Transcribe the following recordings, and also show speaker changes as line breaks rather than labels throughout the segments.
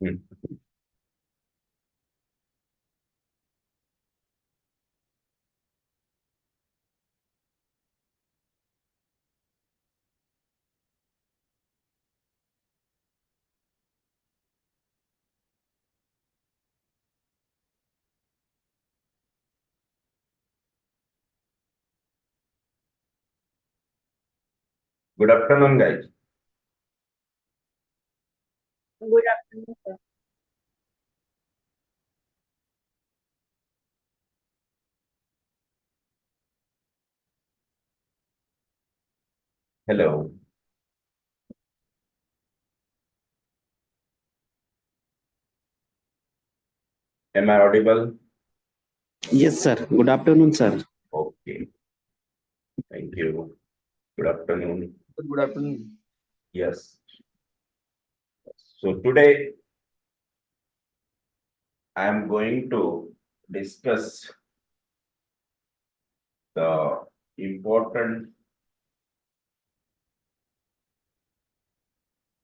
Hmm. Good afternoon, guys.
Good afternoon, sir.
Hello. Am I audible?
Yes, sir. Good afternoon, sir.
Okay. Thank you. Good afternoon.
Good afternoon.
Yes. So today I am going to discuss the important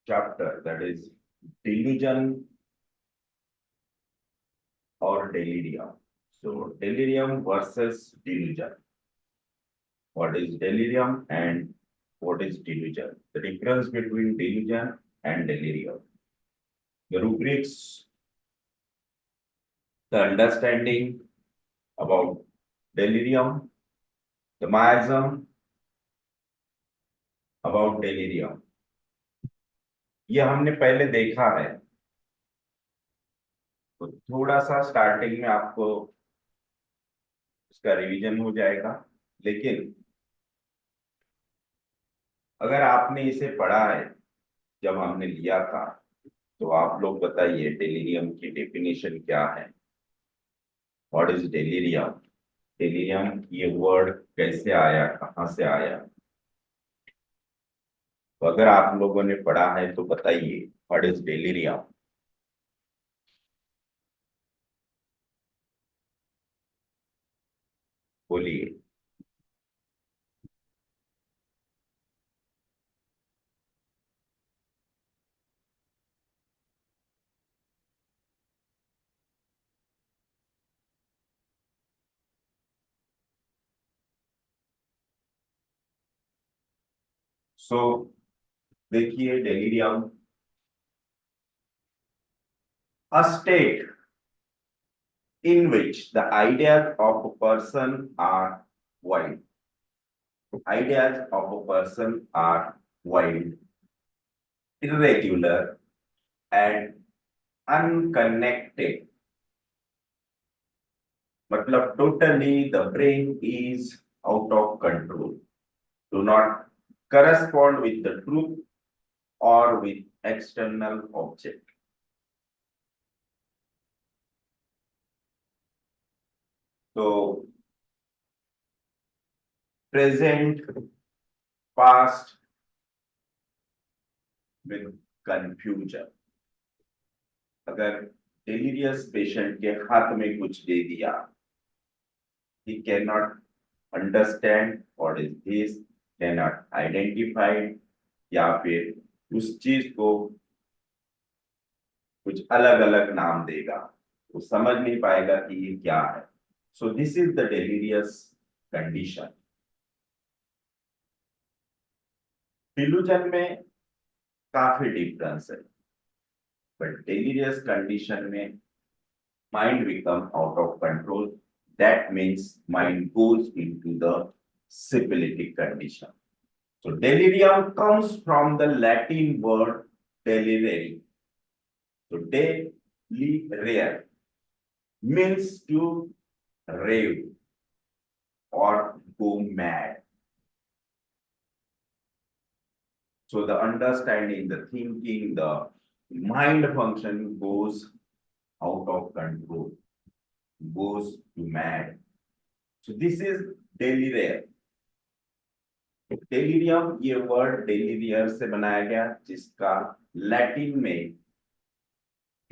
chapter, that is delusion or delirium. So delirium versus delusion. What is delirium and what is delusion? The difference between delusion and delirium. The rubrics, the understanding about delirium, the miasm about delirium. ये हमने पहले देखा है, तो थोड़ा सा starting में आपको इसका रिवीजन हो जाएगा। लेकिन अगर आपने इसे पढ़ा है जब हमने लिया था, तो आप लोग बताइए डेलीरियम की डेफिनेशन क्या है। What is delirium? डेलीरियम ये वर्ड कैसे आया, कहाँ से आया? तो अगर आप लोगों ने पढ़ा है तो बताइए व्हाट इज डेलीरियम। बोलिए। सो देखिए, delirium a state in which the ideas of a person are wild. Ideas of a person are wild, irregular, and unconnected. मतलब totally the brain is out of control, do not correspond with the truth or with external object. So present, past with confusion. अगर delirious patient के हाथ में कुछ दे दिया, he cannot understand what is this, cannot identify, या फिर उस चीज को कुछ अलग अलग नाम देगा, वो समझ नहीं पाएगा कि ये क्या है। So this is the delirious condition. Delusion में काफी डिफरेंस है, बट डेलीरियस कंडीशन में mind become out of control. That means mind goes into the syphilitic condition. So delirium comes from the Latin word delirare. So delirare means to rave or go mad. So the understanding, the thinking, the mind function goes out of control, goes to mad. So this is delirium. Delirium ये word डेलीरियर से बनाया गया, जिसका Latin में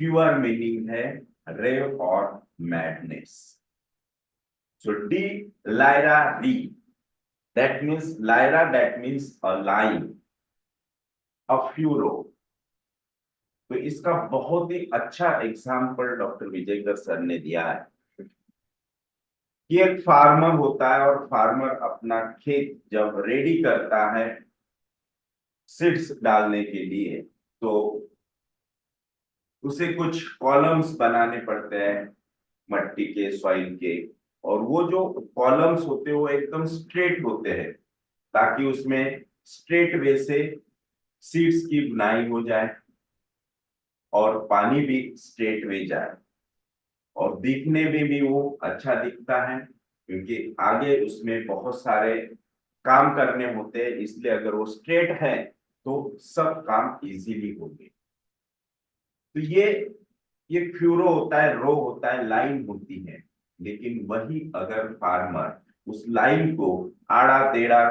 pure meaning है रेव और madness. सो D Lyra री, that means Lyra, that means a line, a furrow, तो इसका बहुत ही अच्छा एग्जाम्पल डॉक्टर विजयकर सर ने दिया है कि एक फार्मर होता है और फार्मर अपना खेत जब रेडी करता है सीड्स डालने के लिए, तो उसे कुछ कॉलम्स बनाने पड़ते हैं मट्टी के, सॉइल के। और वो जो कॉलम्स होते हैं वो एकदम स्ट्रेट होते हैं, ताकि उसमें स्ट्रेट वे से सीड्स की बुनाई हो जाए और पानी भी स्ट्रेट वे जाए, और दिखने में भी वो अच्छा दिखता है, क्योंकि आगे उसमें बहुत सारे काम करने होते हैं। इसलिए अगर वो स्ट्रेट है तो सब काम इजीली होंगे। तो ये फ्यूरो होता है, रो होता है, लाइन होती है। लेकिन वही अगर फार्मर उस लाइन को आड़ा टेढ़ा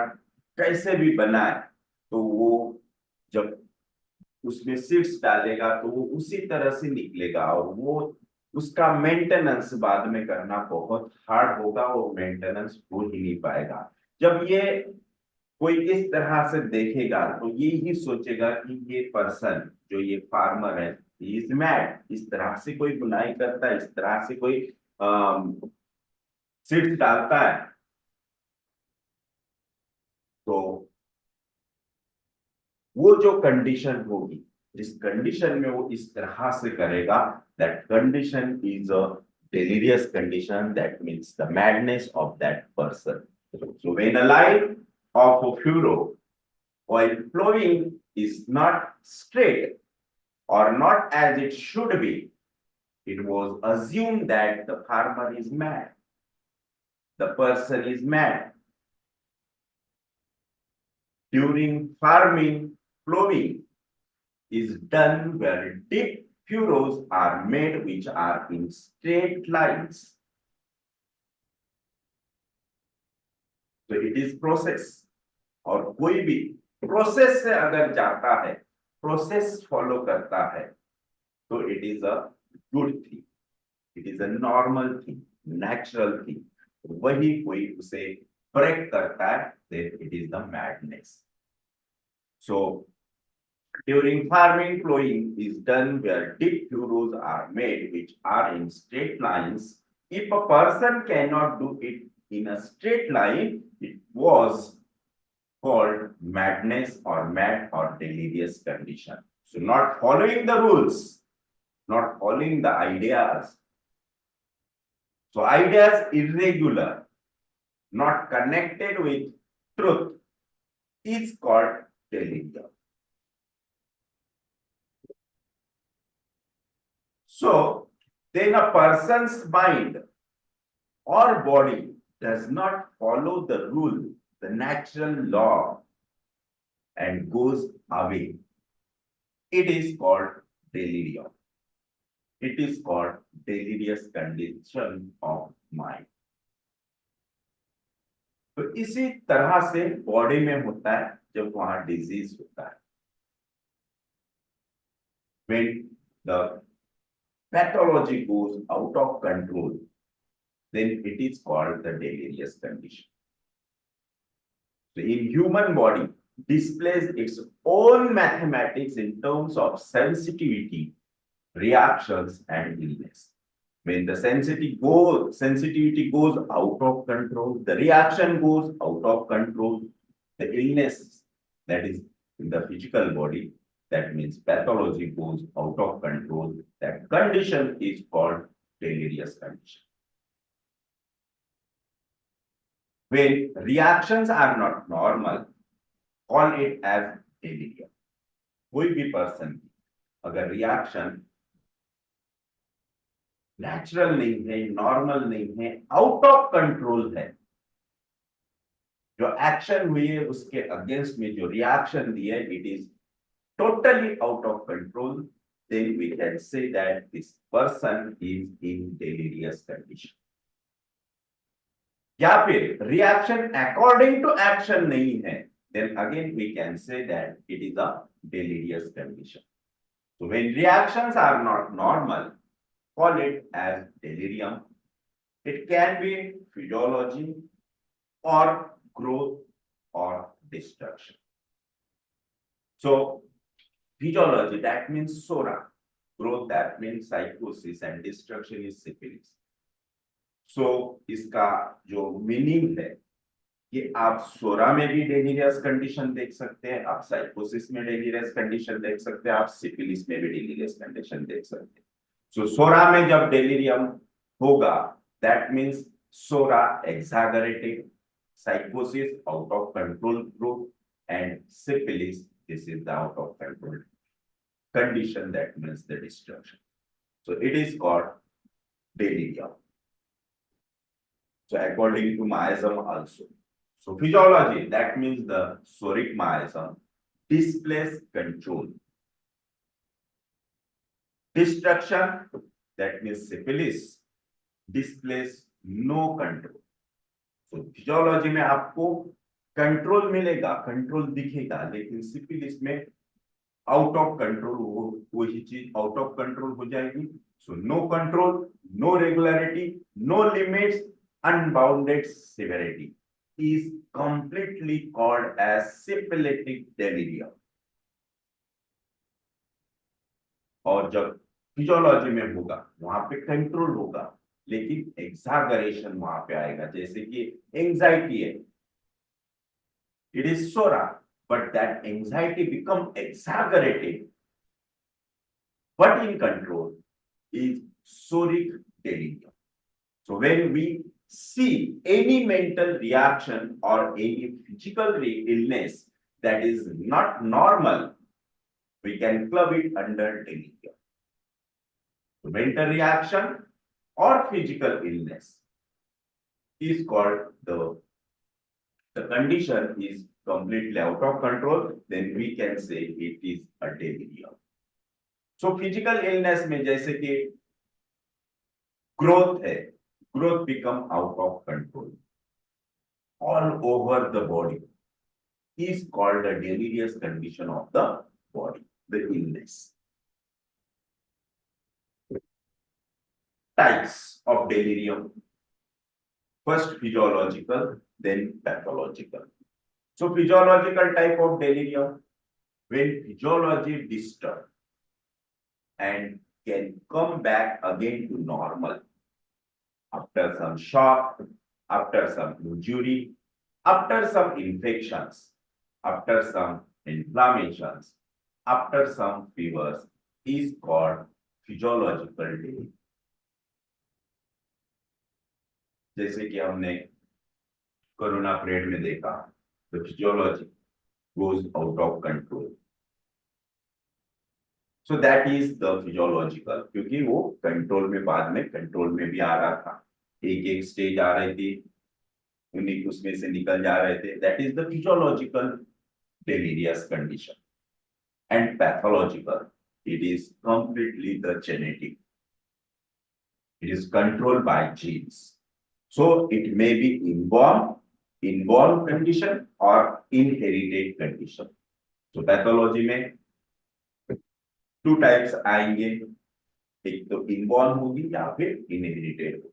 कैसे भी बनाए, तो वो जब उसमें सीड्स डालेगा तो वो उसी तरह से निकलेगा, और वो उसका मेंटेनेंस बाद में करना बहुत हार्ड होगा, वो मेंटेनेंस हो ही नहीं पाएगा। जब ये कोई इस तरह से देखेगा तो ये ही सोचेगा कि ये पर्सन, जो ये फार्मर है, इज मैड। इस तरह से कोई बुनाई करता है, इस तरह से कोई सीड्स डालता है। तो वो जो कंडीशन होगी, जिस कंडीशन में वो इस तरह से करेगा, that condition is a delirious condition. That means the madness of that person. So when a line of a furrow while flowing is not straight or not as it should be, it was assumed that the farmer is mad, the person is mad. During farming, plowing is done where deep furrows are made which are in straight lines. So it is process, और कोई भी process से अगर जाता है, process follow करता है, तो it is a good thing, it is a normal thing, natural thing. वही कोई उसे ब्रेक करता है, then it is the madness. So during farming, plowing is done where deep furrows are made which are in straight lines. If a person cannot do it in a straight line, it was called madness or mad or delirious condition. So not following the rules, not following the ideas. So ideas irregular, not connected with truth, is called delirium. So then a person's mind or body does not follow the rule, the natural law, and goes away. It is called delirium. It is called delirious condition of mind. तो इसी तरह से body में होता है जब वहां disease होता है। When the pathology goes out of control, then it is called the delirious condition. So in human body displays its own mathematics in terms of sensitivity, reactions, and illness. When the sensitivity goes out of control, the reaction goes out of control, the illness that is in the physical body, that means pathology goes out of control. That condition is called delirious condition. When reactions are not normal, call it as delirium. कोई भी person अगर reaction natural नहीं है, normal नहीं है, out of control है, जो action हुई है उसके अगेंस्ट में जो रिएक्शन दी है, it is totally out of control, then we can say that this person is in delirious condition. या फिर रिएक्शन अकॉर्डिंग टू एक्शन नहीं है, then again we can say that it is a delirious condition. So when reactions are not normal, call it as delirium. It can be physiology or growth or destruction. So physiology, that means sora. growth that means psychosis and destruction is syphilis. So इसका जो meaning है कि आप सोरा में भी delirious condition देख सकते हैं, आप साइकोसिस में डेलीरियस कंडीशन देख सकते हैं, आप सिफिलिस में भी डेलीरियस कंडीशन देख सकते हैं. सो सोरा में जब डेलीरियम होगा, that means psora exaggerated, psychosis out of control group, and syphilis, this is the out of control condition, that means the destruction. So it is called delirium. So according to miasm also. So physiology, that means the soric miasm displays control. Destruction, that means syphilis, displays no control. So physiology में आपको control मिलेगा, control दिखेगा, लेकिन syphilis में out of control वही चीज out of control हो जाएगी. So no control, no regularity, no limits, unbounded severity is completely called as syphilitic delirium. और जब फिजियोलॉजी में होगा वहां पे कंट्रोल होगा, लेकिन एक्सागरेशन वहां पे आएगा. जैसे कि एंजाइटी है, it is psora, but that anxiety become exaggerated, but in control is soric delirium. So when we see any mental reaction or any physical illness that is not normal, we can club it under delirium. So mental reaction or physical illness is called the condition is completely out of control, then we can say it is a delirium. So physical illness में जैसे कि growth है, growth become out of control all over the body is called a delirious condition of the body, the illness. Types of delirium. First physiological, then pathological. So physiological type of delirium, when physiology disturbed and can come back again to normal after some shock, after some injury, after some infections, after some inflammations, after some fevers, is called physiological delirium. जैसे कि हमने corona period में देखा, the physiology goes out of control. So that is the physiological, क्योंकि वो control में बाद में कंट्रोल में भी आ रहा था, एक एक स्टेज आ रही थी, उन्हीं उसमें से निकल जा रहे थे. That is the physiological delirious condition. And pathological, it is completely the genetic. It is controlled by genes. So it may be inborn condition or inherited condition. So pathology में two types आएंगे, एक तो inborn होगी या फिर inherited होगी.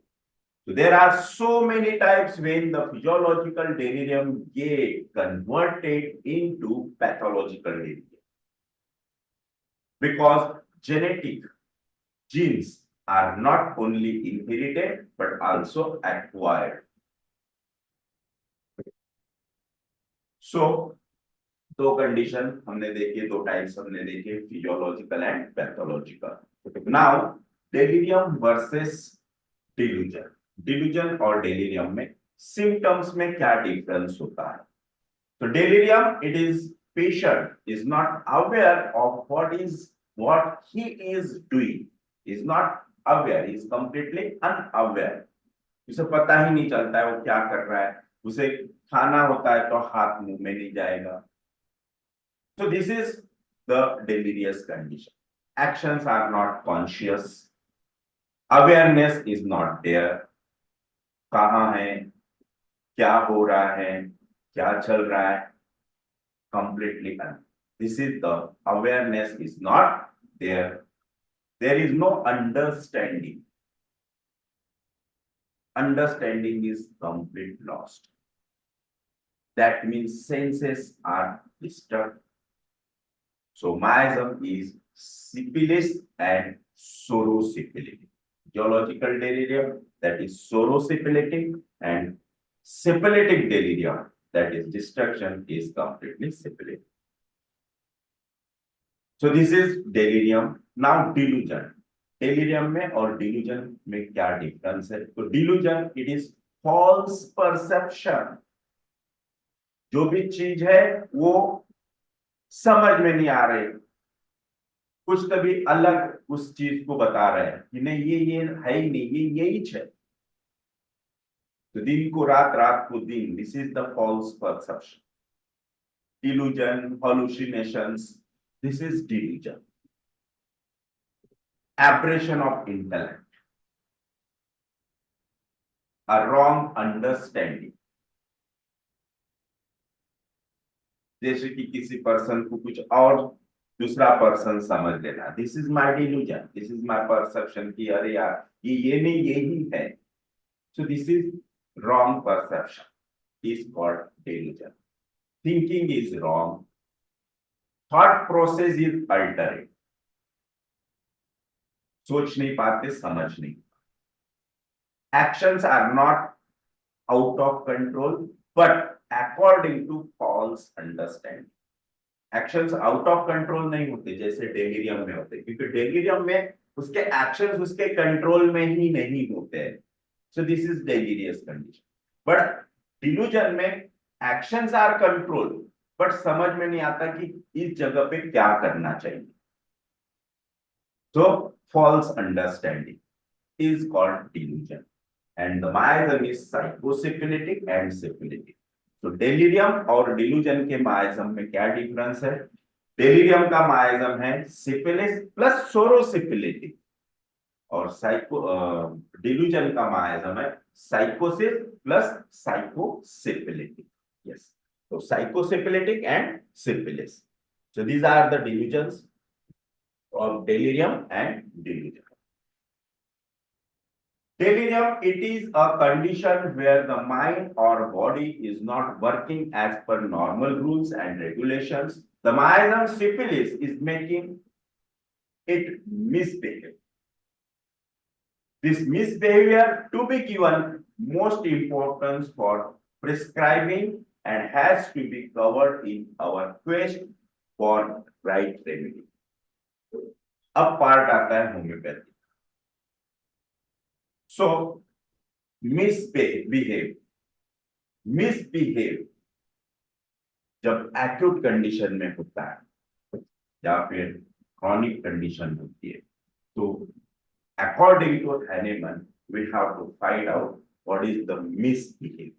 So there are so many types when the physiological delirium get converted into pathological delirium, because genetic genes are not only inherited but also acquired. So दो condition हमने देखे, दो टाइप्स हमने देखे, physiological and pathological. Now delirium versus delusion. Delusion और delirium में symptoms में क्या डिफरेंस होता है? तो delirium, it is patient is not aware of what he is doing, is not aware, he is completely unaware. उसे पता ही नहीं चलता है वो क्या कर रहा है. उसे खाना होता है तो हाथ मुंह में नहीं जाएगा. So this is the delirious condition. Actions are not conscious. Awareness is not there. कहाँ है, क्या हो रहा है, क्या चल रहा है, completely unknown. This is the awareness is not there. There is no understanding. Understanding is complete lost. That means senses are disturbed. So miasm is syphilis and sorosyphilitic. Geological delirium, that is sorosyphilitic, and syphilitic delirium, that is destruction, is completely syphilitic. So this is delirium. Now delusion. Delirium में और delusion में क्या difference है? तो delusion it is false perception. जो भी चीज है वो समझ में नहीं आ रही, कुछ कभी अलग उस चीज को बता रहे हैं कि नहीं ये है ही नहीं, ये यही है। तो दिन को रात, रात को दिन, this is the false perception. Delusion, hallucinations, this is delusion. Aberration of intellect, a wrong understanding. जैसे कि किसी पर्सन को कुछ और दूसरा पर्सन समझ लेना, this is my delusion, this is my perception कि अरे यार ये नहीं यही है। So this is wrong perception, is called delusion. Thinking is wrong, thought process is altered, सोच नहीं पाते, समझ नहीं। Actions are not out of control but according to false understanding. Actions out of control नहीं होते जैसे डेलिरियम में होते, क्योंकि डेलिरियम में उसके एक्शंस उसके कंट्रोल में ही नहीं होते हैं। So this is delirious condition. But delusion में एक्शंस आर कंट्रोल बट समझ में नहीं आता कि इस जगह पे क्या करना चाहिए। सो false understanding is called delusion, and the miasm is psychosyphilitic and syphilitic. So delirium और delusion के miasm में क्या difference है? delirium का miasm है syphilis plus sorosyphilitic और delusion का miasm है psychosis plus psychosyphilitic. Yes, so psychosyphilitic and syphilis. So these are the delusions of delirium and delusion. Delirium, it is a condition where the mind or body is not working as per normal rules and regulations. The miasm syphilis is making it misbehave. This misbehavior to be given most importance for prescribing and has to be covered in our quest for right remedy. अब part आता है homeopathy. सो misbehave जब acute condition में होता है या फिर chronic condition होती है, तो according to Hahnemann we have to find out what is the misbehave.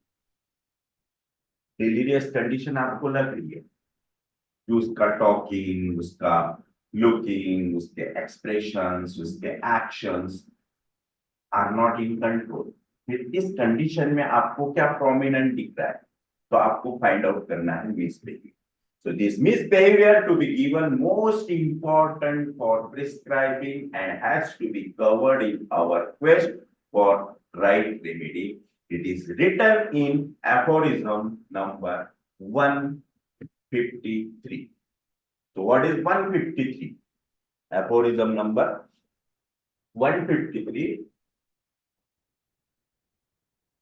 Delirious condition आपको लग रही है कि उसका टॉकिंग, उसका लुकिंग, उसके एक्सप्रेशंस, उसके actions are not in control. फिर इस कंडीशन में आपको क्या प्रोमिनेंट दिख रहा है, तो आपको फाइंड आउट करना है misbehaviour. So this misbehaviour to be given most important for prescribing and has to be covered in our quest for right remedy. It is written in aphorism number 153. So what is 153? Aphorism number 153.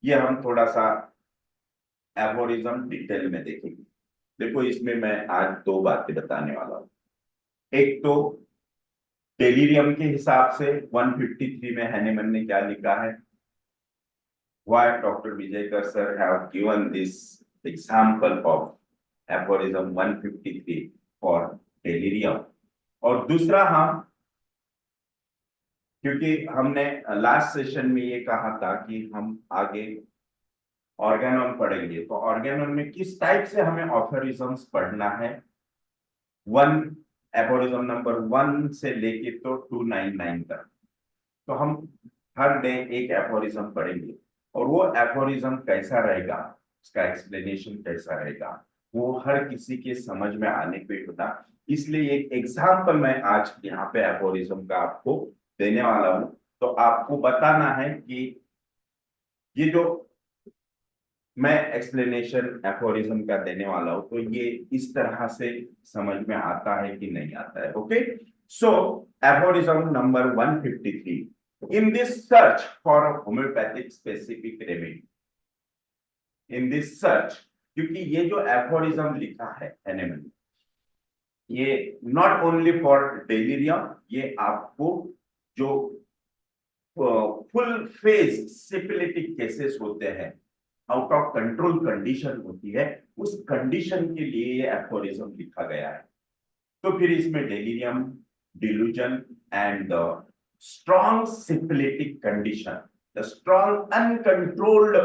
ये हम थोड़ा सा aphorism detail में देखेंगे। देखो इसमें मैं आज दो बातें बताने वाला हूं। एक तो डेलिरियम के हिसाब से 153 में हैनेमन ने क्या लिखा है, why Dr. Vijayakar sir have given this example of aphorism 153 for delirium। और दूसरा हम, क्योंकि हमने लास्ट सेशन में ये कहा था कि हम आगे ऑर्गेनोन पढ़ेंगे, तो ऑर्गेनोन में किस टाइप से हमें ऑफोरिज्म्स पढ़ना है, एफोरिज्म नंबर 1 से लेके तो 299 तक। तो हम हर डे एक एफोरिज्म पढ़ेंगे और वो एफोरिज्म कैसा रहेगा, उसका एक्सप्लेनेशन कैसा रहेगा, वो हर किसी के समझ में आने पे होता। इसलिए एक एग्जाम्पल मैं आज यहाँ पे एफोरिज्म का आपको देने वाला हूं। तो आपको बताना है कि ये जो मैं एक्सप्लेनेशन एफोरिज्म का देने वाला हूं, तो ये इस तरह से समझ में आता है कि नहीं आता है। Okay, So, aphorism number 153. In this search for a homeopathic specific remedy, in this search, क्योंकि ये जो aphorism लिखा है एनिमल, ये नॉट ओनली फॉर डेलिरियम, ये आपको जो फुल फेज सिपिलिटिक केसेस होते हैं, आउट ऑफ कंट्रोल कंडीशन होती है, उस कंडीशन के लिए ये एफोरिज्म लिखा गया है। तो फिर इसमें delirium, delusion and the strong syphilitic condition, the strong uncontrolled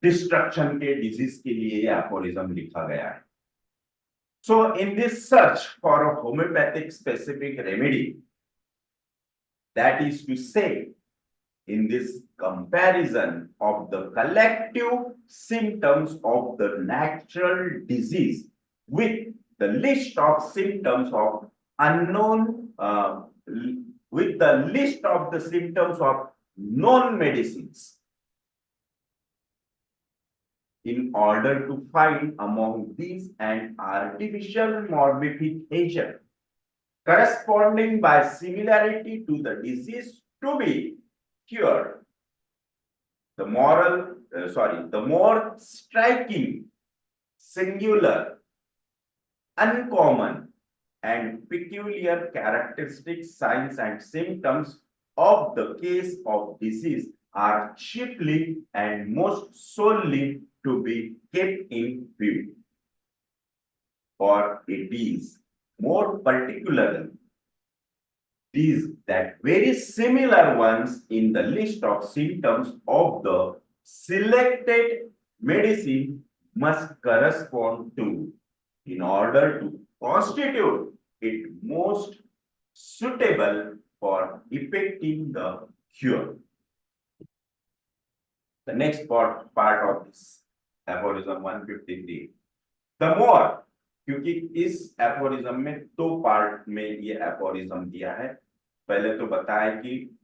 destruction के डिजीज के लिए ये एफोरिज्म लिखा गया है। So in this search for a homeopathic specific remedy, that is to say, in this comparison of the collective symptoms of the natural disease with the list of symptoms of unknown, with the list of the symptoms of known medicines, in order to find among these an artificial morbification corresponding by similarity to the disease to be cured. The more striking, singular, uncommon, and peculiar characteristic signs and symptoms of the case of disease are chiefly and most solely to be kept in view. For it is more particularly these that very similar ones in the list of symptoms of the selected medicine must correspond to, in order to constitute it most suitable for effecting the cure. The next part of this aphorism 153. The more, क्योंकि इस aphorism में दो part में ये aphorism दिया है। पहले तो बताया कि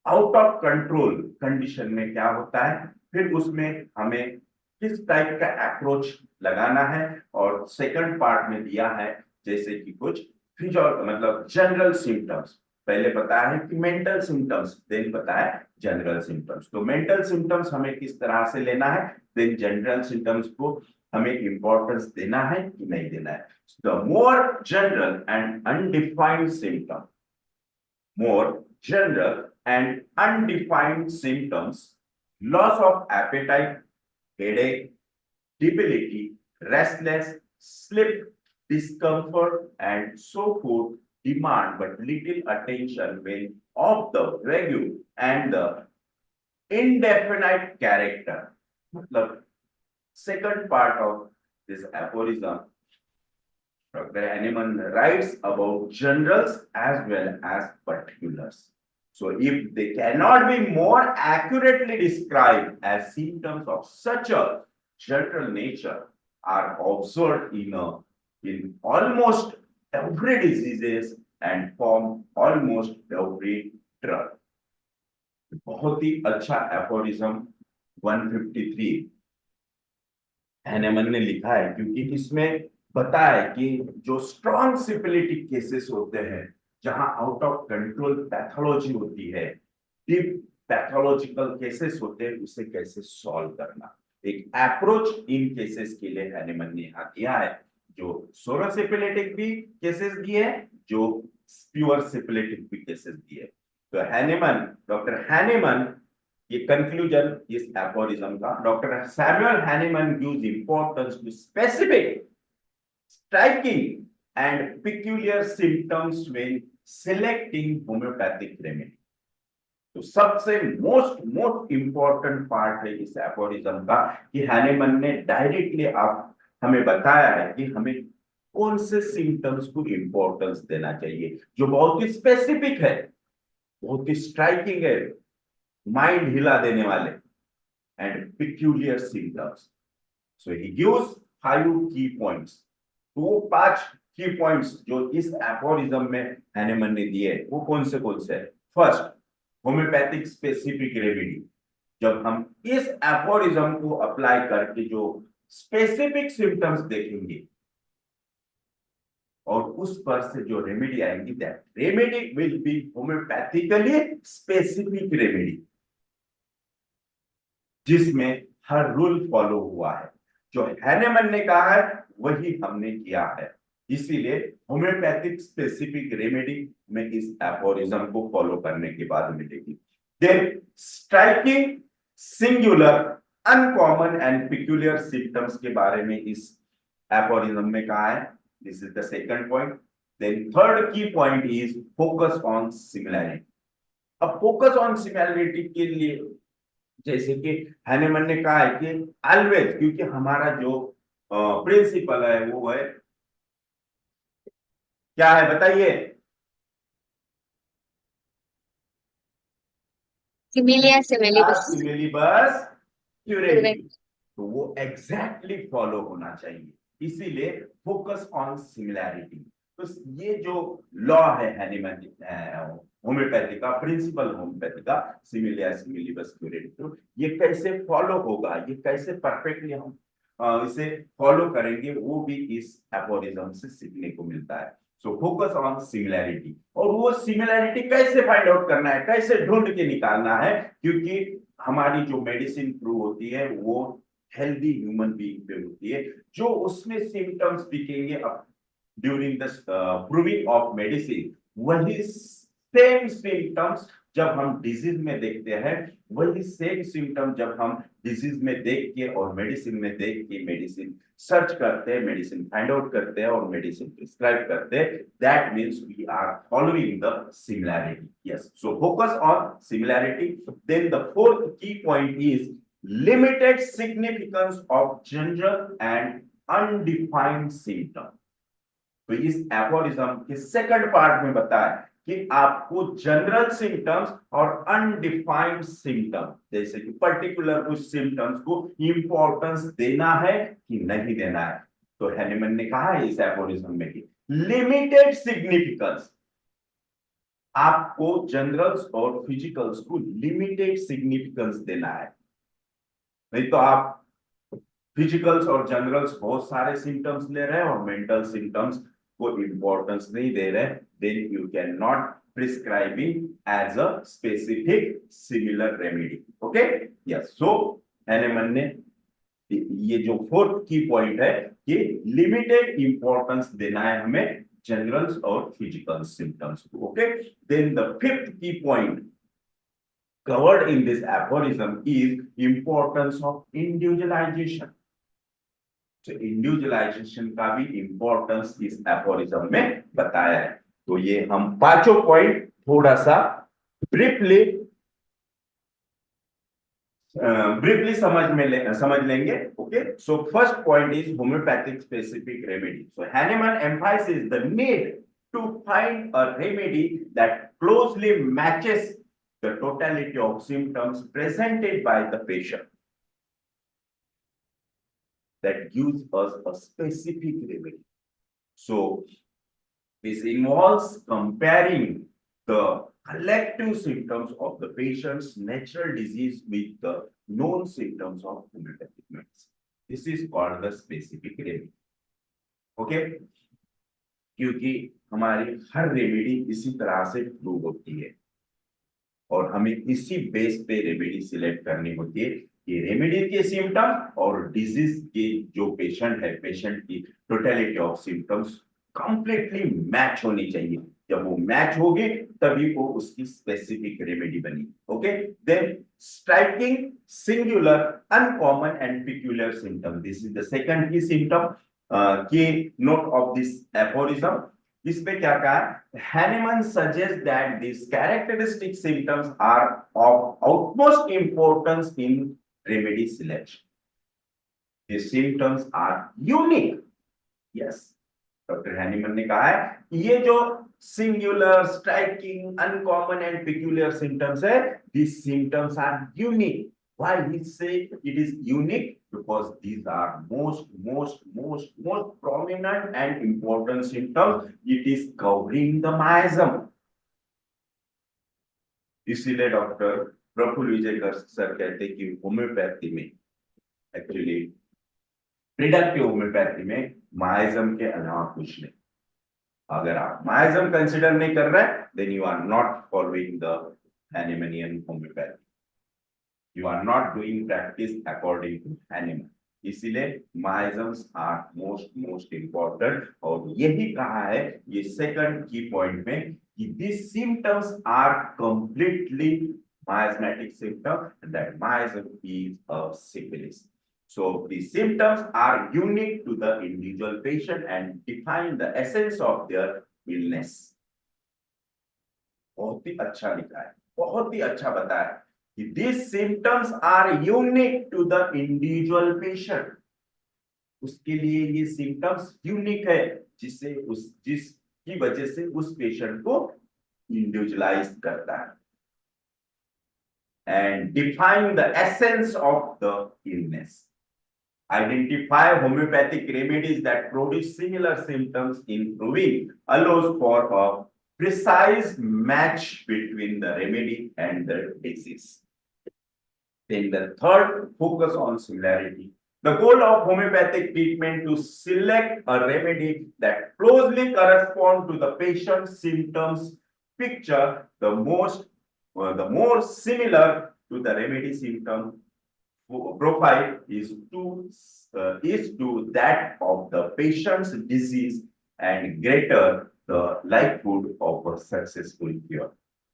आउट ऑफ कंट्रोल कंडीशन में क्या होता है, फिर उसमें हमें किस टाइप का अप्रोच लगाना है, और सेकंड पार्ट में दिया है जैसे कि कुछ मतलब जनरल सिम्टम्स। पहले बताया है कि मेंटल सिम्टम्स, देन बताया जनरल सिम्टम्स। तो मेंटल सिम्टम्स हमें किस तरह से लेना है, देन जनरल सिम्टम्स को हमें इंपॉर्टेंस देना है कि नहीं देना है। The more general and undefined symptom, more general and undefined symptoms, loss of appetite, headache, debility, restless, sleep, discomfort, and so forth demand but little attention when of the vague and the indefinite character. मतलब second part of this aphorism, Dr. Hahnemann writes about generals as well as particulars. So if they cannot be more accurately described as symptoms of such a general nature are observed in almost every diseases and form almost every drug. बहुत ही अच्छा aphorism 153 Hahnemann ने लिखा है, क्योंकि इसमें बताया कि जो स्ट्रॉन्ग सिपिलिटिक केसेस होते हैं, जहां आउट ऑफ कंट्रोल पैथोलॉजी होती है, डीप पैथोलॉजिकल केसेस होते हैं, उसे कैसे सॉल्व करना, एक अप्रोच इन केसेस के लिए हैनेमन ने यहाँ दिया है, जो सोरोसिपिलिटिक भी केसेस दिए, जो प्योर सिपिलिटिक भी केसेस दिए। तो हैनेमन, डॉक्टर हैनेमन, ये कंक्लूजन इस एफोरिज्म का, doctor Samuel Hahnemann gives importance to specific, striking and peculiar symptoms when selecting homoeopathic remedy. तो सबसे मोस्ट इंपॉर्टेंट पार्ट है इस एफोरिज्म का कि हैनेमन ने डायरेक्टली आप हमें बताया है कि हमें कौन से सिम्टम्स को इंपॉर्टेंस देना चाहिए, जो बहुत ही स्पेसिफिक है, बहुत ही स्ट्राइकिंग है, माइंड हिला देने वाले, and peculiar symptoms. So he gives 5 की पॉइंट्स। तो 5 की पॉइंट्स जो इस एफोरिज्म में हैनेमन ने दिए, वो कौन से है? First, homeopathic specific remedy. जब हम इस एफोरिज्म को अप्लाई करके जो स्पेसिफिक सिम्टम्स देखेंगे, और उस पर से जो रेमेडी आएंगी, that remedy will be homoeopathically specific remedy, जिसमें हर रूल फॉलो हुआ है। जो हैनेमन ने कहा है वही हमने किया है, इसीलिए होम्योपैथिक स्पेसिफिक रेमेडी में इस एफोरिज्म को फॉलो करने के बाद मिलेगी। Then striking singular uncommon and peculiar symptoms के बारे में इस एफोरिज्म में कहा है। This is the second point. Then third key point is focus on similarity. अब फोकस ऑन सिमिलैरिटी के लिए, जैसे कि हैनेमन ने कहा है कि ऑलवेज, क्योंकि हमारा जो प्रिंसिपल है वो है, क्या है बताइए?
Similia similibus.
सिमिलिबस क्यूरेटिव।
Correct.
तो वो एग्जैक्टली फॉलो होना चाहिए, इसीलिए फोकस ऑन सिमिलैरिटी। तो ये जो लॉ है हैनीमैन होम्योपैथी का, प्रिंसिपल होम्योपैथी का, सिमिलिया सिमिलिबस क्यूरेटिव, ये कैसे फॉलो होगा, ये कैसे परफेक्टली हम इसे फॉलो करेंगे, वो भी इस एफोरिज्म से सीखने को मिलता है। सो फोकस ऑन सिमिलैरिटी। और वो सिमिलैरिटी कैसे फाइंड आउट करना है, कैसे ढूंढ के निकालना है, क्योंकि हमारी जो मेडिसिन प्रूव होती है वो हेल्दी ह्यूमन बीइंग पे होती है। जो उसमें सिम्टम्स दिखेंगे अब during the proving of medicine, वही सेम सिम्टम्स जब हम डिजीज में देखते हैं, वही सेम सिम्टम जब हम डिजीज में देख के और मेडिसिन में देख के मेडिसिन सर्च करते हैं, मेडिसिन फाइंड आउट करते हैं और मेडिसिन प्रिस्क्राइब करते हैं, that means we are following the similarity. Yes, so focus on similarity. Then the fourth key point is limited significance of general and undefined symptom. तो इस aphorism के second part में बताया कि आपको जनरल सिम्टम्स और अनडिफाइंड सिम्टम, जैसे कि पर्टिकुलर उस सिम्टम्स को इंपॉर्टेंस देना है कि नहीं देना है। तो हैनीमैन ने कहा है इस एफोरिज्म में कि लिमिटेड सिग्निफिकेंस, आपको जनरल्स और फिजिकल्स को लिमिटेड सिग्निफिकेंस देना है। नहीं तो आप फिजिकल्स और जनरल्स बहुत सारे सिम्टम्स ले रहे हैं और मेंटल सिम्टम्स को इंपॉर्टेंस नहीं दे रहे, then you can not prescribing as a specific similar remedy. Okay, yes. So Hahnemann ने ये जो फोर्थ की पॉइंट है कि लिमिटेड इंपॉर्टेंस देना है हमें जनरल्स और फिजिकल सिम्टम्स को। ओके, देन द फिफ्थ की point covered in this aphorism is importance of individualization. तो इंडिविजुअलाइजेशन का भी इंपॉर्टेंस इस एफोरिज्म में बताया है। तो ये हम पांचों पॉइंट थोड़ा सा ब्रीफली समझ लेंगे। Okay, so first point is homoeopathic specific remedy. So Hahnemann emphasis the need to find a remedy that closely matches the totality of symptoms presented by the patient, that gives us a specific remedy. So this involves comparing the collective symptoms of the patient's natural disease with the known symptoms of homeopathic medicine. This is called the specific remedy. Okay, क्योंकि हमारी हर remedy इसी तरह से prove होती है और हमें इसी बेस पे रेमेडी सिलेक्ट करनी होती है कि रेमेडी के सिम्टम और डिजीज के जो पेशेंट है, पेशेंट की totality of symptoms completely match होनी चाहिए। जब वो मैच होगी तभी वो उसकी स्पेसिफिक रेमेडी बनी। Okay, then striking singular uncommon and peculiar symptom, this is the second key symptom key note of this aphorism. इसमें क्या कहा, Hahnemann suggest that this characteristic symptoms are of utmost importance in remedy selection. The symptoms are unique. Yes, doctor Hahnemann ने कहा है ये जो singular, striking, uncommon and peculiar symptoms है, these symptoms are unique. Why he say it is unique? Because these are most prominent and important symptoms. It is covering the miasm. इसीलिए doctor Praful Vijaykar sir कहते हैं कि homeopathy में, actually प्रिडक्टिव homeopathy में, miasm के अलावा कुछ नहीं। अगर आप माइज्म कंसिडर नहीं कर रहे हैं, then you are not following the Hahnemannian homoeopathy, you are not doing practice according to Hahnemann. इसीलिए माइज्म्स आर मोस्ट इंपॉर्टेंट, और यही कहा है ये सेकंड की पॉइंट में कि this symptoms are completely miasmatic symptom, that miasm is a syphilis. So the symptoms are unique to the individual patient and define the essence of their illness. बहुत ही अच्छा लिखा है, बहुत ही अच्छा बताया कि these symptoms are unique to the individual patient. उसके लिए ये सिम्टम्स यूनिक है, जिसकी वजह से उस पेशेंट को इंडिविजुअलाइज करता है, and define the essence of the illness. Identify homeopathic remedies that produce similar symptoms, improving allows for a precise match between the remedy and the disease. Then the third, focus on similarity. The goal of homeopathic treatment to select a remedy that closely corresponds to the patient's symptoms picture, the more similar to the remedy symptom profile is to that of the patient's disease and greater the likelihood of a successful cure.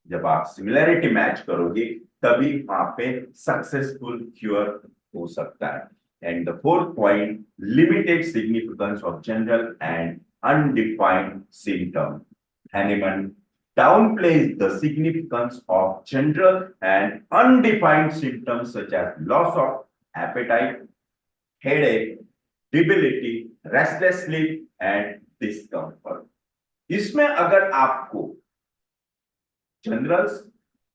जब आप similarity match करोगे तभी वहां पे successful cure हो सकता है. And the fourth point, limited significance of general and undefined symptom. Hahnemann downplays the significance of general and undefined symptoms such as loss of appetite, headache, debility, restless sleep and discomfort. इसमें अगर आपको generals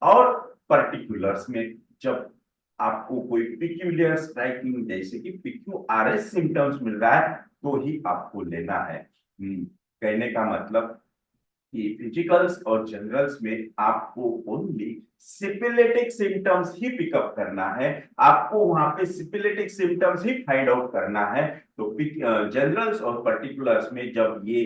और particulars में जब आपको कोई peculiar striking जैसे कि PQRS सिम्टम्स मिल रहा है तो ही आपको लेना है. कहने का मतलब कि फिजिकल्स और जनरल्स में आपको ओनली सिपिलिटिक सिम्टम्स ही पिकअप करना है, आपको वहां पे सिपिलिटिक सिम्टम्स ही फाइंड आउट करना है. तो जनरल्स और पर्टिकुलर्स में जब ये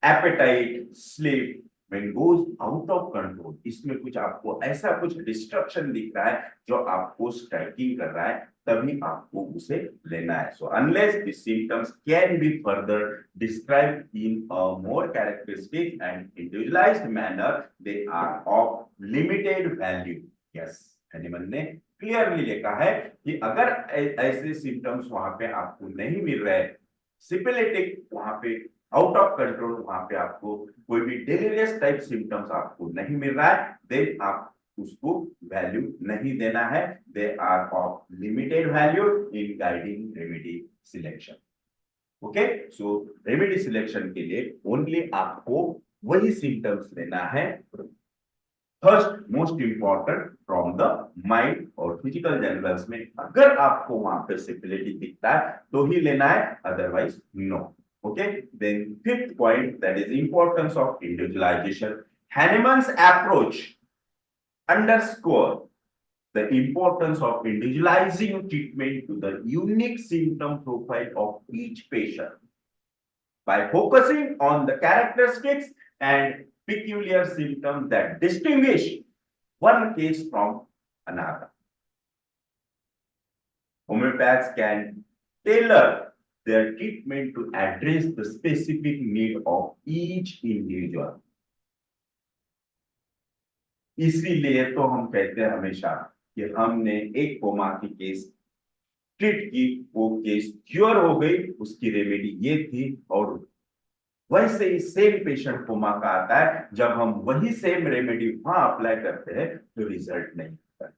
appetite, sleep when goes out of control, इसमें कुछ आपको ऐसा कुछ डिस्ट्रक्शन दिख रहा है जो आपको स्ट्राइकिंग कर रहा है, तभी आपको उसे लेना है. So unless the symptoms can be further described in a more characteristic and individualized manner, they are of limited value. Yes, Hahnemann ने क्लियरली लिखा है कि अगर ऐसे सिम्टम्स वहां पे आपको नहीं मिल रहे, सिपिलिटिक वहां पे आउट ऑफ कंट्रोल, वहां पे आपको कोई भी डेलिरियस टाइप सिम्टम्स आपको नहीं मिल रहा है, देन आप उसको वैल्यू नहीं देना है. They are of limited value in guiding remedy selection. Okay, so remedy selection के लिए ओनली आपको वही सिम्टम्स लेना है. First most important from the mind और फिजिकल जनरल्स में अगर आपको वहां पे सिपिलिटी दिखता है तो ही लेना है, otherwise no. Okay, then fifth point, that is importance of individualization. Hahnemann's approach underscore the importance of individualizing treatment to the unique symptom profile of each patient by focusing on the characteristics and peculiar symptoms that distinguish one case from another. Homeopaths can tailor their treatment to address the specific need of each individual. इसीलिए तो हम कहते हैं हमेशा कि हमने एक coma की केस ट्रीट की, वो केस क्योर हो गई, उसकी रेमेडी ये थी, और वैसे ही सेम पेशेंट कोमा का आता है, जब हम वही सेम रेमेडी वहां अप्लाई करते हैं तो रिजल्ट नहीं होता.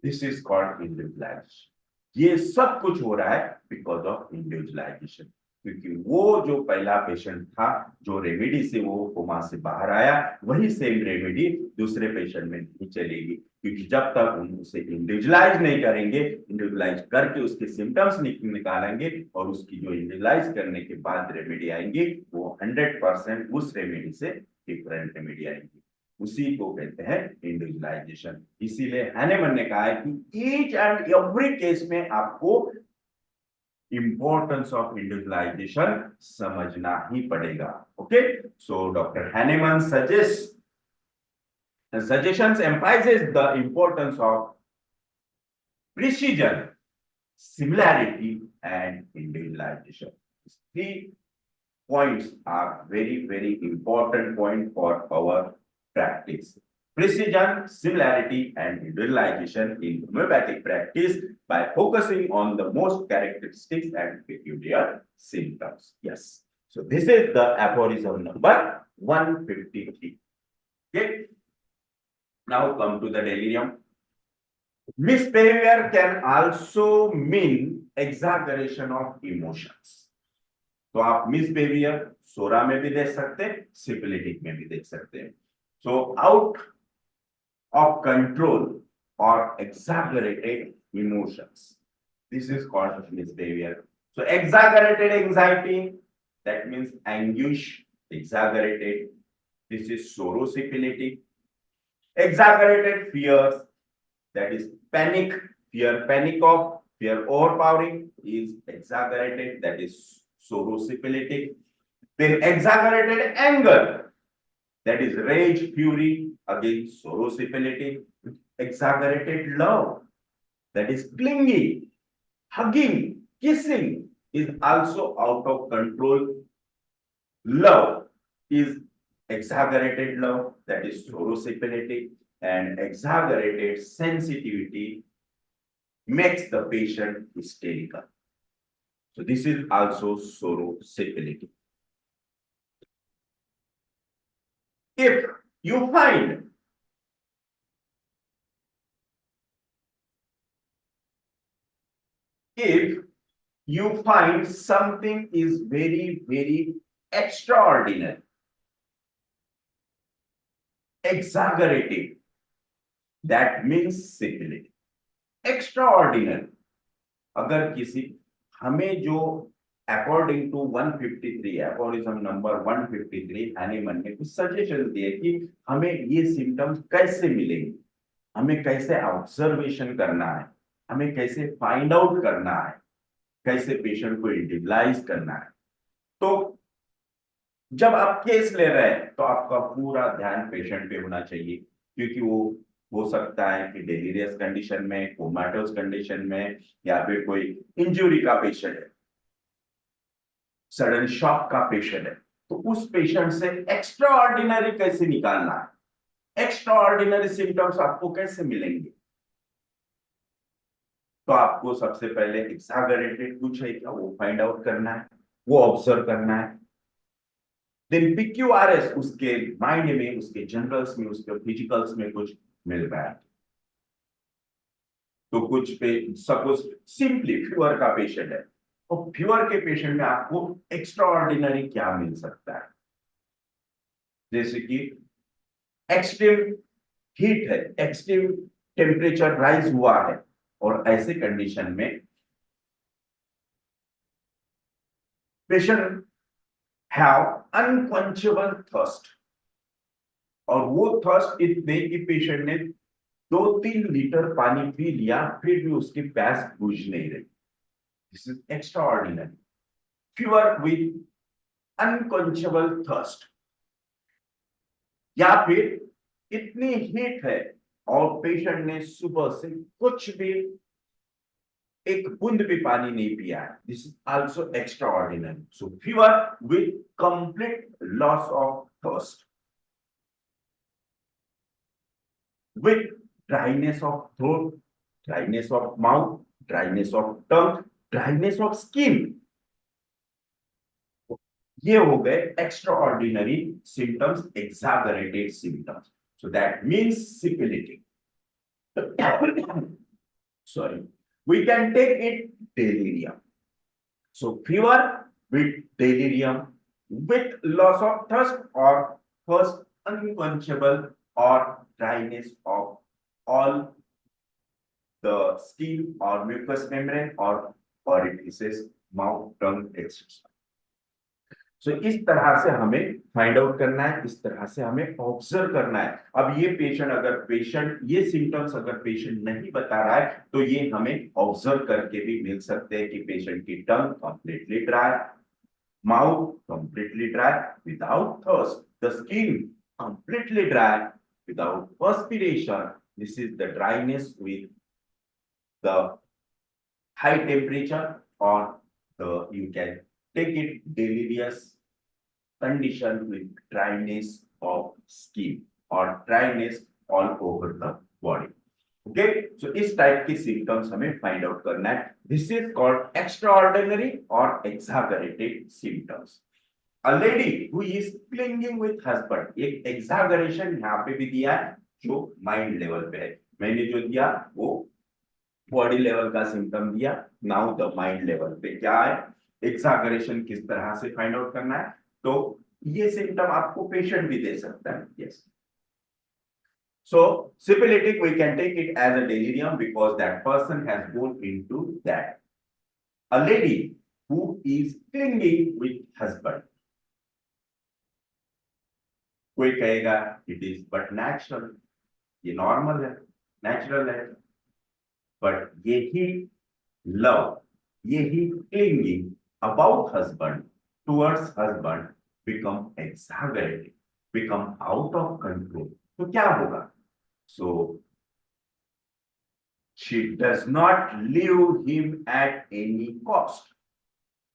This is called individualisation. ये सब कुछ हो रहा है बिकॉज ऑफ इंडिविजुअलाइजेशन, क्योंकि वो जो पहला पेशेंट था जो रेमेडी से वो कोमा से बाहर आया, वही सेम रेमेडी दूसरे पेशेंट में नहीं चलेगी, क्योंकि जब तक हम उसे इंडिविजुअलाइज नहीं करेंगे, इंडिविजुअलाइज करके उसके सिम्टम्स निकालेंगे और उसकी जो इंडिविजुअलाइज करने के बाद रेमेडी आएंगी वो 100% उस रेमेडी से डिफरेंट रेमेडी आएंगी. उसी को कहते हैं इंडिविजुअलाइजेशन. इसीलिए हैनेमन ने कहा है कि ईच एंड एवरी केस में आपको importance of individualization समझना ही पड़ेगा. Okay, so Dr. Hahnemann suggestions emphasizes the importance of precision, similarity, and individualization. Three points are very important point for our practice. Precision, similarity, and individualization in homeopathic practice by focusing on the most characteristics and peculiar symptoms. Yes. So this is the aphorism number 153. Okay. Now come to the delirium. Misbehavior can also mean exaggeration of emotions. तो आप misbehaviour सोरा में भी देख सकते हैं, syphilitic में भी देख सकते हैं. सो आउट ऑफ कंट्रोल और exaggerated emotions, this is called misbehavior. So exaggerated anxiety, that means anguish, exaggerated. This is sorosipility. Exaggerated fears, that is panic, panic of fear overpowering is exaggerated, that is sorosipility. Then exaggerated anger, that is rage, fury, again sorosipility. Exaggerated love, that is clingy, hugging, kissing is also out of control. Love is exaggerated love, that is sorosipility, and exaggerated sensitivity makes the patient hysterical. So this is also sorosipility. If you find something is very extraordinary, exaggerated, that means syphilis. Extraordinary, अगर किसी हमें जो according to 153 aphorism number 153 Hahnemann ने कुछ suggestion दिए कि हमें ये सिम्टम्स कैसे मिलेंगे, हमें कैसे ऑब्जर्वेशन करना है, हमें कैसे फाइंड आउट करना है, कैसे पेशेंट को इंडिविजुअलाइज करना है. तो जब आप केस ले रहे हैं तो आपका पूरा ध्यान पेशेंट पे होना चाहिए, क्योंकि वो हो सकता है कि डेलीरियस कंडीशन में, कोमाटोस कंडीशन में, या फिर कोई इंजरी का पेशेंट है, सडन शॉक का पेशेंट है. तो उस पेशेंट से एक्स्ट्रा ऑर्डिनरी कैसे निकालना है, एक्स्ट्रा ऑर्डिनरी सिम्टम्स आपको कैसे मिलेंगे. तो आपको सबसे पहले एक्सैगरेटेड कुछ है क्या वो फाइंड आउट करना है, वो ऑब्जर्व करना है. देन PQRS उसके माइंड में, उसके जनरल्स में, उसके फिजिकल्स में कुछ मिल रहा है. तो कुछ पे सपोज सिंपली फीवर का पेशेंट है, तो फीवर के पेशेंट में आपको एक्स्ट्रा ऑर्डिनरी क्या मिल सकता है, जैसे कि एक्सट्रीम हीट है, एक्सट्रीम टेम्परेचर राइज हुआ है, और ऐसे कंडीशन में पेशेंट हैव अनक्वेंचेबल थर्स्ट, और वो थर्स्ट इतने कि पेशेंट ने 2-3 लीटर पानी पी लिया फिर भी उसकी प्यास बुझ नहीं रही. This is extraordinary. Fever with unquenchable thirst, या फिर इतनी हीट है और पेशेंट ने सुबह से कुछ भी, एक बूंद भी पानी नहीं पिया है. This is also extraordinary. So fever with complete loss of thirst, with dryness of throat, dryness of mouth, dryness of tongue, dryness of skin. ये हो गए extraordinary symptoms, exaggerated symptoms. So that means syphilitic. Sorry, we can take it delirium. So fever with delirium, with loss of thirst or thirst unquenchable, or dryness of all the skin or mucous membrane or orifices, mouth, tongue, etc. सो इस तरह से हमें find out करना है, इस तरह से हमें ऑब्जर्व करना है। अब ये पेशेंट ये सिम्टम्स अगर पेशेंट नहीं बता रहा है तो ये हमें ऑब्जर्व करके भी मिल सकते हैं कि पेशेंट की tongue completely dry, mouth completely dry without thirst, the skin completely dry without perspiration. This is the dryness with the high temperature, or you can take it delirious condition with dryness of skin or dryness all over the body. Okay, so इस type की symptoms हमें find out करना है. This is called extraordinary और एक्सागरेटेड symptoms. A lady who is clinging with husband, एक exaggeration यहाँ पे भी दिया है जो माइंड लेवल पे है. मैंने जो दिया वो बॉडी लेवल का सिम्टम दिया. नाउ द माइंड लेवल पे क्या है, एक्सागरेशन किस तरह से फाइंड आउट करना है. तो ये सिम्टम आपको पेशेंट भी दे सकता है. Yes, so syphilitic we can take it as a delirium because that person has gone into that. A lady who is clinging with husband, कोई कहेगा इट इज बट नेचुरल, ये नॉर्मल है, natural है. But यही love, यही clinging about husband, towards husband become exaggerated, become out of control. तो क्या होगा? So she does not leave him at any cost.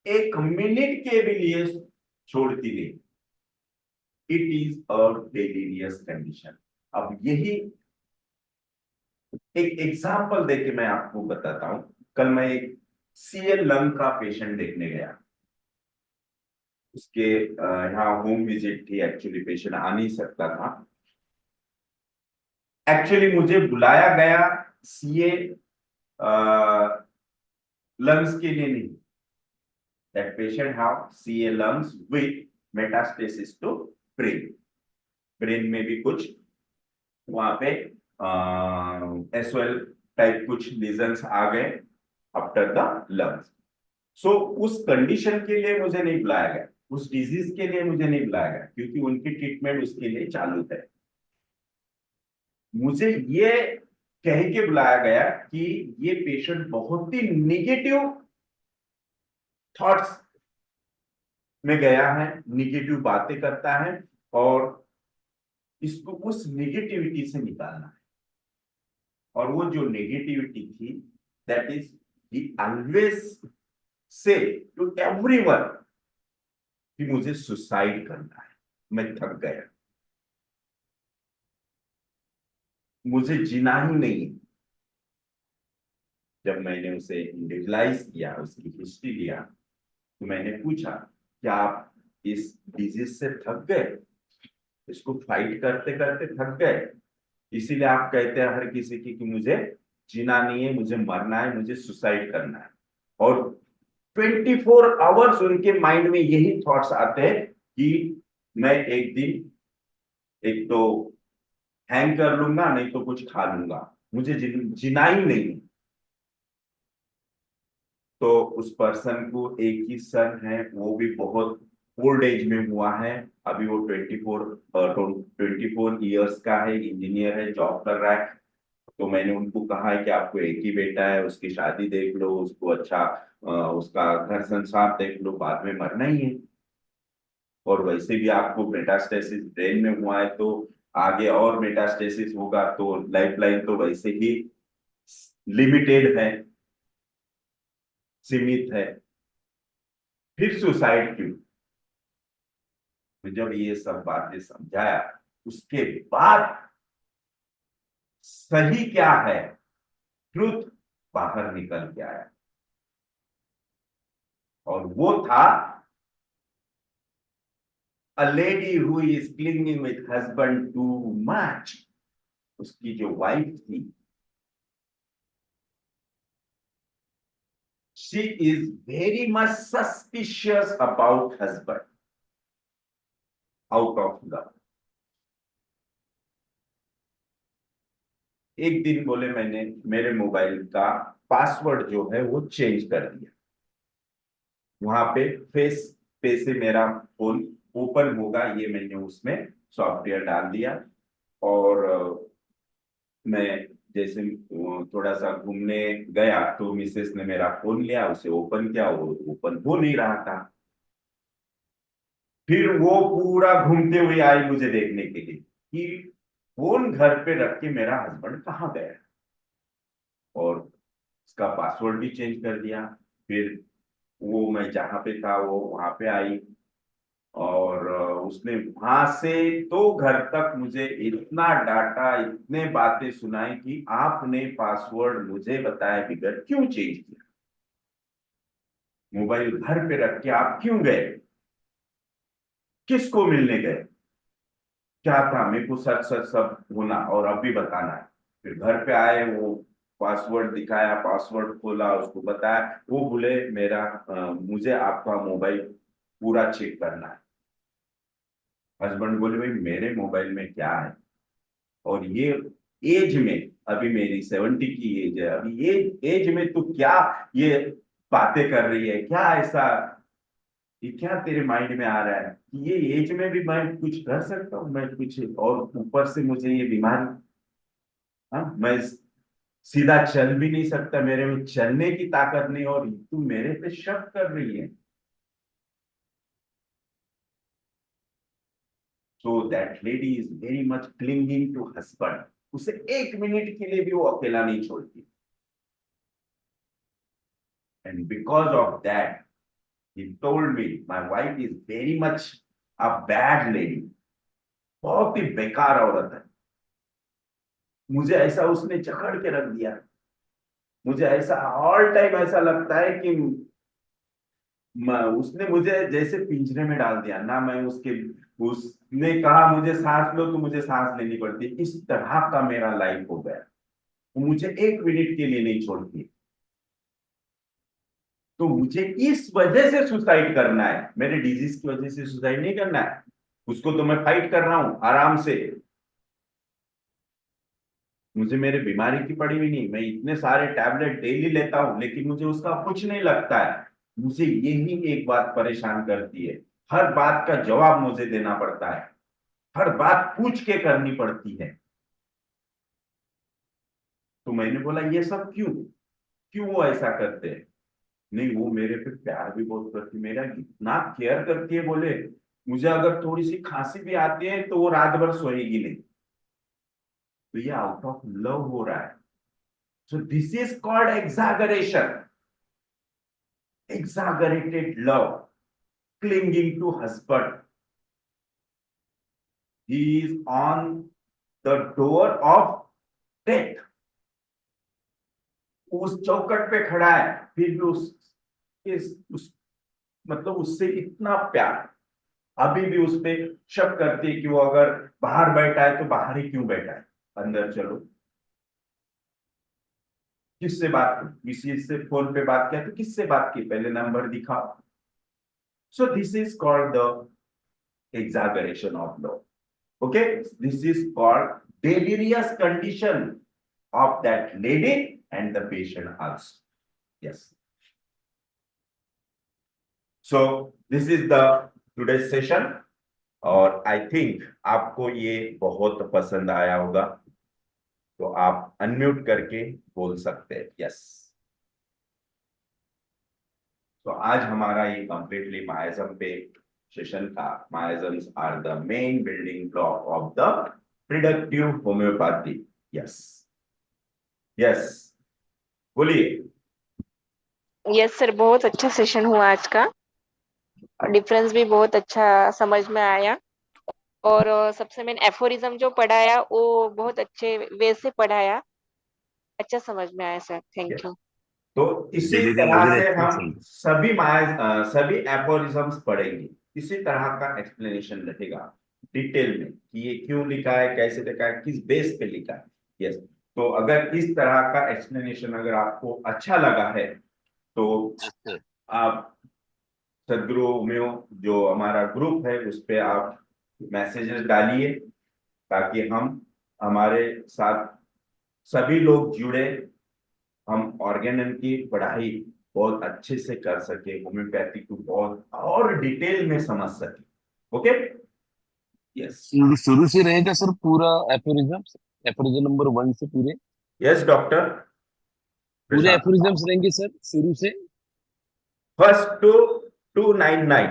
एक मिनट के भी लिए छोड़ती नहीं. It is a delirious condition. अब यही एक एग्जाम्पल देके मैं आपको बताता हूं. कल मैं एक सीएल लंग का पेशेंट देखने गया. उसके यहाँ होम विजिट थी. एक्चुअली पेशेंट आ नहीं सकता था. एक्चुअली मुझे बुलाया गया सीए लंग्स के लिए नहीं. That patient have CA lungs with metastasis to brain. Brain में भी कुछ वहां पे एसओएल टाइप कुछ लीजन्स आ गए आफ्टर द लंग्स. सो उस कंडीशन के लिए मुझे नहीं बुलाया गया, उस डिजीज के लिए मुझे नहीं बुलाया गया, क्योंकि उनकी ट्रीटमेंट उसके लिए चालू है. मुझे ये कह के बुलाया गया कि ये पेशेंट बहुत ही निगेटिव थॉट्स में गया है, निगेटिव बातें करता है, और इसको उस निगेटिविटी से निकालना है. और वो जो नेगेटिविटी थी, that is he always say to everyone कि मुझे सुसाइड करना है, मैं थक गया, मुझे जीना ही नहीं. जब मैंने उसे इंडिविजुअलाइज किया, उसकी हिस्ट्री लिया, तो मैंने पूछा क्या आप इस डिजीज से थक गए, इसको फाइट करते करते थक गए, इसीलिए आप कहते हैं हर किसी की कि मुझे जीना नहीं है, मुझे मरना है, मुझे सुसाइड करना है. और 24 आवर्स उनके माइंड में यही थॉट्स आते हैं कि मैं एक दिन एक तो हैंग कर लूंगा, नहीं तो कुछ खा लूंगा, मुझे जीना ही नहीं. तो उस पर्सन को एक ही सन है, वो भी बहुत ओल्ड एज में हुआ है. अभी वो 24 ईयर्स का है, इंजीनियर है, जॉब कर रहा है. तो मैंने उनको कहा है कि आपको एक ही बेटा है, उसकी शादी देख लो, उसको अच्छा उसका घर संसार देख लो, बाद में मरना ही है. और वैसे भी आपको मेटास्टेसिस ब्रेन में हुआ है, तो आगे और मेटास्टेसिस होगा, तो लाइफ लाइन तो वैसे ही लिमिटेड है, सीमित है. फिर सुसाइड क्यों? तो जब ये सब बातें समझाया, उसके बाद सही क्या है, ट्रुथ बाहर निकल के आया. और वो था a lady who is clinging with husband too much. उसकी जो वाइफ थी, she is very much suspicious about husband out of love. एक दिन बोले मैंने मेरे मोबाइल का पासवर्ड जो है वो चेंज कर दिया. वहां पे फेस पे से मेरा फोन ओपन होगा, ये मैंने उसमें सॉफ्टवेयर डाल दिया। और मैं जैसे थोड़ा सा घूमने गया तो मिसेस ने मेरा फोन लिया, उसे ओपन किया, वो ओपन हो नहीं रहा था। फिर वो पूरा घूमते हुए आई मुझे देखने के लिए कि फोन घर पे रख के मेरा हस्बैंड कहाँ गया, और उसका पासवर्ड भी चेंज कर दिया। फिर वो मैं जहाँ पे था वो वहां पे आई, और उसने वहां से तो घर तक मुझे इतना डांटा, इतने बातें सुनाई कि आपने पासवर्ड मुझे बताया बिगड़ क्यों चेंज किया, मोबाइल घर पे रख के आप क्यों गए, किसको मिलने गए, क्या था, मेरे को सच सच सब होना और अब भी बताना है। फिर घर पे आए, वो पासवर्ड दिखाया, पासवर्ड खोला, उसको बताया, वो बोले मेरा मुझे आपका मोबाइल पूरा चेक करना है। हस्बैंड बोले भाई मेरे मोबाइल में क्या है, और ये एज में, अभी मेरी 70 की एज है, अभी ये एज में तू क्या ये बातें कर रही है, क्या ऐसा, ये क्या तेरे माइंड में आ रहा है कि ये एज में भी मैं कुछ कर सकता हूँ, मैं कुछ, और ऊपर से मुझे ये बीमारी, हाँ मैं सीधा चल भी नहीं सकता, मेरे में चलने की ताकत नहीं, और तू मेरे पे शक कर रही है। So that lady is very much clinging to husband, उसे एक मिनट के लिए भी वो अकेला नहीं छोड़ती। And because of that he told me my wife is very much a bad lady, बहुत ही बेकार औरत है। मुझे ऐसा उसने जकड़ के रख दिया, मुझे ऐसा ऑल टाइम ऐसा लगता है कि उसने मुझे जैसे पिंजरे में डाल दिया ना, मैं उसके, उसने कहा मुझे सांस लो तो मुझे सांस लेनी पड़ती, इस तरह का मेरा लाइफ हो गया। वो मुझे एक मिनट के लिए नहीं छोड़ती, तो मुझे इस वजह से सुसाइड करना है, मेरे डिजीज की वजह से सुसाइड नहीं करना है। उसको तो मैं फाइट कर रहा हूं आराम से, मुझे मेरे बीमारी की पड़ी हुई नहीं, मैं इतने सारे टैबलेट डेली लेता हूं लेकिन मुझे उसका कुछ नहीं लगता है। मुझे यही एक बात परेशान करती है, हर बात का जवाब मुझे देना पड़ता है, हर बात पूछ के करनी पड़ती है। तो मैंने बोला ये सब क्यों, क्यों वो ऐसा करते हैं। नहीं, वो मेरे पे प्यार भी बहुत करती, मेरा इतना केयर करती है, बोले मुझे अगर थोड़ी सी खांसी भी आती है तो वो रात भर सोएगी नहीं। तो ये आउट ऑफ लव हो रहा है। So this is called exaggeration, exaggerated love, clinging to husband. He is on the door of death. उस चौकट पे खड़ा है, फिर भी उस मतलब उससे इतना प्यार, अभी भी उस पे शक करती है कि वो अगर बाहर बैठा है तो बाहर ही क्यों बैठा है, अंदर चलो। किससे बात की, किसी से फोन पे बात किया तो किससे बात की, पहले नंबर दिखाओ। सो this is called the exaggeration of love. Okay, this is called delirious condition of that lady and the patient also. Yes. So this is the today's session, और आई थिंक आपको ये बहुत पसंद आया होगा, तो आप अनम्यूट करके बोल सकते हैं यस। तो आज हमारा ये कंप्लीटली मायाजम पे सेशन था। Miasms are the main building block of the predictive homoeopathy. Yes, yes, बोलिए।
यस सर, बहुत अच्छा सेशन हुआ आज का। डिफरेंस भी बहुत अच्छा समझ में आया, और सबसे मेन एफोरिज्म जो पढ़ाया वो बहुत अच्छे वे से पढ़ाया, अच्छा समझ में आया सर, थैंक यू।
तो इसी तरह से हम सभी एफोरिज्म्स पढ़ेंगे, इसी तरह का एक्सप्लेनेशन रहेगा डिटेल में कि ये क्यों लिखा है, कैसे लिखा है, किस बेस पे लिखा है। यस, तो अगर इस तरह का एक्सप्लेनेशन अगर आपको अच्छा लगा है तो आप सदगुरु होम्यो जो हमारा ग्रुप है उस पे आप मैसेजेस डालिए, ताकि हम हमारे साथ सभी लोग जुड़े, हम ऑर्गेनम की पढ़ाई बहुत अच्छे से कर सके, होम्योपैथी को बहुत और डिटेल में समझ सके। ओके, यस
शुरू से रहेगा सर पूरा एफोरिज्म, एफोरिज्म नंबर 1 से पूरे
यस डॉक्टर
पूरे
प्रशांत।
एफोरिज्म्स रहेंगे सर शुरू से।
फर्स्ट टू 299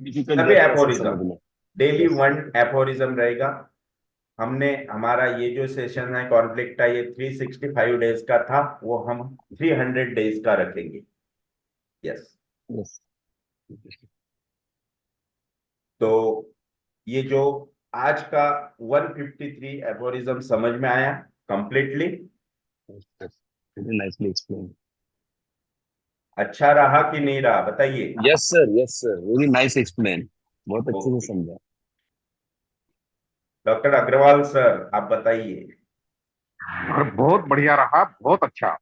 डिफिकल्ट
सभी
जाता है सर
एफोरिज्म,
समझना।
डेली
यस
1 एफोरिज्म रहेगा। हमने हमारा ये जो सेशन है कॉन्फ्लिक्ट का, ये 365 डेज का था, वो हम 300 डेज का रखेंगे। यस
यस
तो ये जो आज का 153 एफोरिज्म समझ में आया कंप्लीटली?
Nicely explain.
अच्छा रहा कि नहीं रहा बताइए।
Yes sir very nice explain, बहुत अच्छे से
ओके,
समझा।
डॉक्टर अग्रवाल सर आप बताइए।
और बहुत बढ़िया रहा, बहुत अच्छा।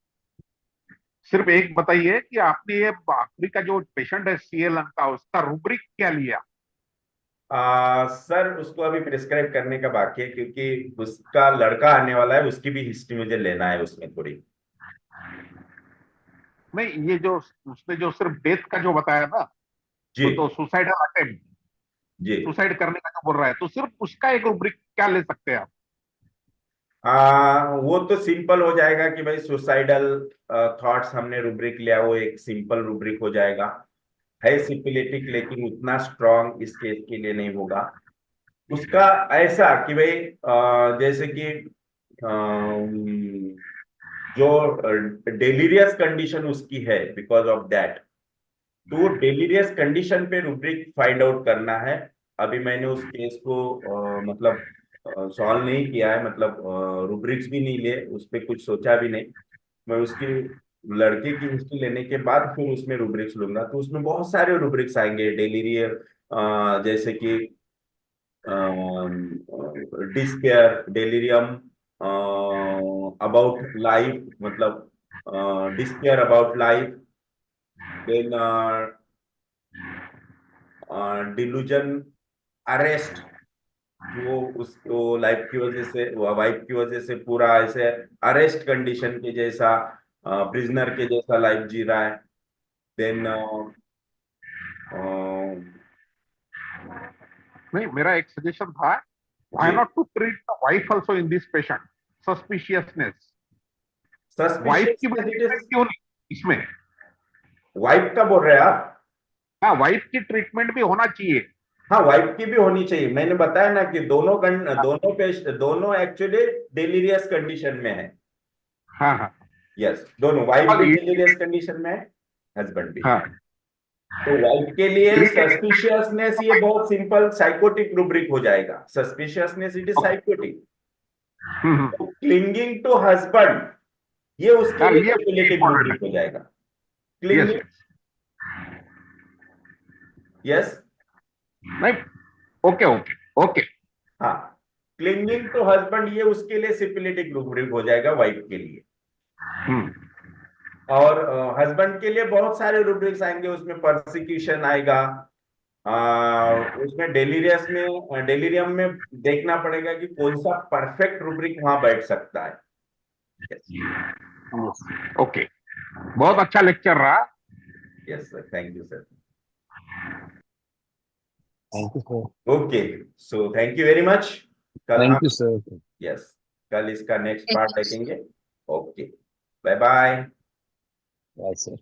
सिर्फ एक बताइए कि आपने ये आखिरी का जो पेशेंट है सीएलएन का, उसका रूब्रिक क्या लिया?
सर उसको अभी प्रिस्क्राइब करने का बाकी है, क्योंकि उसका लड़का आने वाला है, उसकी भी हिस्ट्री मुझे लेना है उसमें थोड़ी।
नहीं, ये जो उसने जो सिर्फ डेथ का जो बताया ना,
जी
तो सुसाइडल अटेम्प्ट,
जी।
सुसाइड करने का जो बोल रहा है, तो सिर्फ उसका एक रूब्रिक क्या ले सकते हैं आप?
वो तो सिंपल हो जाएगा कि भाई सुसाइडल थॉट्स हमने रूब्रिक लिया, वो एक सिंपल रूब्रिक हो जाएगा। है सिपिलिटिक लेकिन उतना स्ट्रांग इस केस के लिए नहीं होगा। उसका ऐसा कि भाई जैसे कि जो डेलीरियस कंडीशन उसकी है बिकॉज ऑफ दैट, तो वो डेलीरियस कंडीशन पे रूब्रिक फाइंड आउट करना है। अभी मैंने उस केस को मतलब सॉल्व नहीं किया है, मतलब रूब्रिक्स भी नहीं लिए, उस पर कुछ सोचा भी नहीं। मैं उसकी लड़के की हिस्ट्री लेने के बाद फिर उसमें रूब्रिक्स लूंगा, तो उसमें बहुत सारे रूब्रिक्स आएंगे डेलीरियस, जैसे कि डिस्पेयर, डेलीरियम अबाउट लाइफ, मतलब despair about life, then delusion, arrest, कि वो उसको लाइफ की वजह से, वाइफ की वजह से पूरा ऐसे अरेस्ट कंडीशन के जैसा, प्रिजनर के जैसा लाइफ जी रहा है। देन
नहीं, मेरा एक सजेशन था, व्हाई
जी
not to treat the wife also in this patient, suspiciousness. Wife की ट्रीटमेंट
सस्पिशियस,
क्यों नहीं इसमें?
वाइफ का बोल रहे हैं आप?
हाँ, वाइफ की ट्रीटमेंट भी होना चाहिए।
हाँ वाइफ की भी होनी चाहिए, मैंने बताया ना कि
हाँ
दोनों एक्चुअली डेलीरियस कंडीशन में है।
हाँ हाँ।
यस, दोनों, वाइफ
और
भी डेलीरियस कंडीशन में है, हस्बैंड भी।
हाँ,
तो वाइफ के लिए
इरिटेटिंग।
सस्पिशियसनेस ये बहुत सिंपल साइकोटिक रूब्रिक हो जाएगा, सस्पिशियसनेस इट इज साइकोटिक। तो क्लिंगिंग टू हस्बैंड ये उसके
हाँ,
लिए
ये
स्पेक्युलेटिव
इम्पोर्टेंट
रूब्रिक हो जाएगा।
है। Yes
clinging,
yes.
यस,
नहीं, ओके ओके ओके।
हाँ, क्लिंगिंग टू हस्बैंड ये उसके लिए सिपिलिटिक रूब्रिक हो जाएगा वाइफ के लिए।
हम्म।
और हस्बैंड के लिए बहुत सारे रूब्रिक्स आएंगे, उसमें परसिक्यूशन आएगा, उसमें डेलीरियम में देखना पड़ेगा कि कौन सा परफेक्ट रूब्रिक वहां बैठ सकता है।
ओके, बहुत अच्छा लेक्चर रहा।
Yes sir, thank you sir.
Thank you sir.
Okay, so thank you very much. कल
thank you
hmm,
sir.
Yes, कल इसका नेक्स्ट
Thank
पार्ट
you.
देखेंगे। Okay, bye bye.
Bye sir.